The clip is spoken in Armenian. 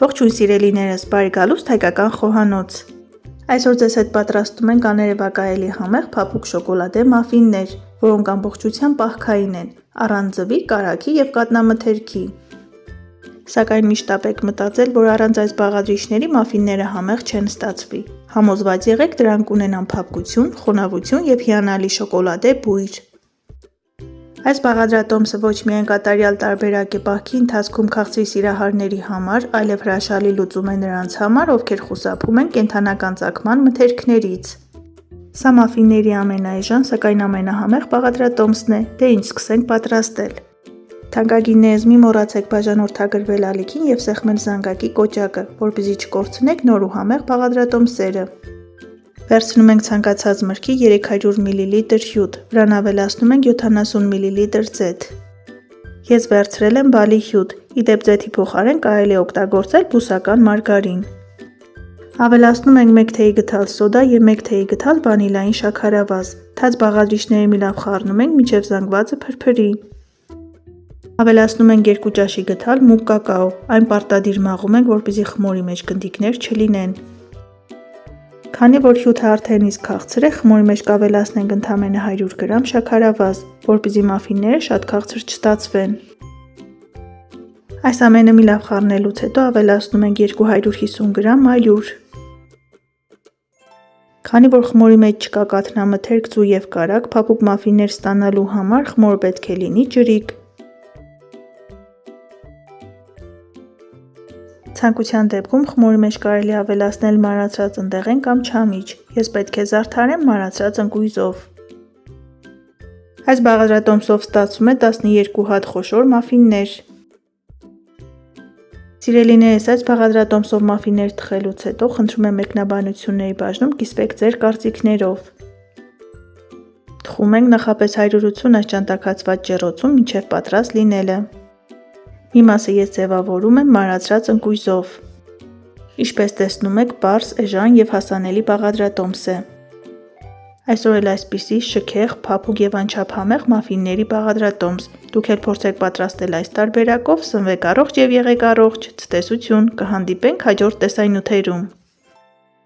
Ողջույն սիրելիներս, բարի գալուստ հայկական խոհանոց։ Այսօր ձեզ հետ պատրաստում ենք աներևակայելի համեղ փափուկ շոկոլադե մաֆիններ, որոնք ամբողջությամբ պահքային են, առանց ձվի, կարագի և կատնամթերքի։ Սակայն միշտ ապեք մտածել, որ առանց այս բաղադրիչների մաֆինները համեղ չեն ստացվի։ Համոզված եղեք դրանք ունենան փափկություն, խոնավություն և հիանալի շոկոլադե բույր։ Այս բաղադրատոմսը ոչ միայն կատարյալ տարբերակ է պահքի ընթացքում քաղցրի սիրահարների համար, այլև հրաշալի լուծում է նրանց համար, ովքեր խուսափում են կենդանական ծագման մթերքներից։ Սա մաֆինների ամենաէժան, սակայն ամենահամեղ բաղադրատոմսն է, դե ինչ սկսենք պատրաստել։ Թանկագիններս մի մոռացեք բաժանորդագրվել ալիքին և սեղմել զանգակի կոճակը, որպեսզի չկորցնեք նոր ու համեղ բաղադրատոմսերը։ Վերցնում ենք ցանկացած մրգի 300 մլ հյութ, վրան ավելացնում ենք 70 մլ ձեթ։ Ես վերցրել եմ բալի հյութ, ի դեպ ձեթի փոխարեն կարելի է օգտագործել բուսական մարգարին։ Ավելացնում ենք 1 թեյ գթալ սոդա և 1 թեյ գթալ վանիլային շաքարավազ, թաց բաղադրիչները մի լավ խառնում ենք, մինչև զանգվածը փրփրի։ Ավելացնում ենք 2 ճաշի գթալ մուկ կակաո, այն պարտադիր մաղում ենք, որպեսզի խմորի մեջ գնդիկներ չլինեն։ Քանի որ հյութը արդեն իսկ քաղցր է, խմորի մեջ կավելացնենք ընդամենը 100 գրամ շաքարավազ, որպեսզի մաֆինները շատ քաղցր չստացվեն։ Այս ամենը մի լավ խառնելուց հետո ավելացնում ենք 250 գրամ ալյուր։ Քանի որ խմորի մեջ չկա կաթնամթերք, ձու և կարագ, փափուկ մաֆիններ ստանալու համար խմորը պետք է լինի ջրիկ։ Ցանկության դեպքում խմորի մեջ կարելի է ավելացնել մարացրած ընդեղեն կամ չամիչ, ես պետք է զարդարեմ մարացրած ընկույզով։ Այս բաղադրատոմսով ստացվում է 12 հատ խոշոր մաֆիններ։ Սիրելիներս, այս բաղադրատոմսով մաֆիններ թխելուց հետո խնդրում եմ մեկնաբանությունների բաժնում կիսվեք ձեր կարծիքներով։ Թխում ենք նախապես 180 աստիճան ջեռոցում մինչև պատրաստ լինելը։ Մի մասը ես ձևավորում եմ մարացրած ընկույզով։ Ինչպես տեսնում եք, պարզ, էժան և հասանելի բաղադրատոմս է։ Այսօր էլ այսպիսի շքեղ, փափուկ և անչափ համեղ մաֆինների բաղադրատոմս։ Դուք էլ փորձեք պատրաստել այս տարբերակով, սնվեք առողջ և եղեք առողջ, ցտեսություն, կհանդիպենք հաջորդ տեսանյութերում։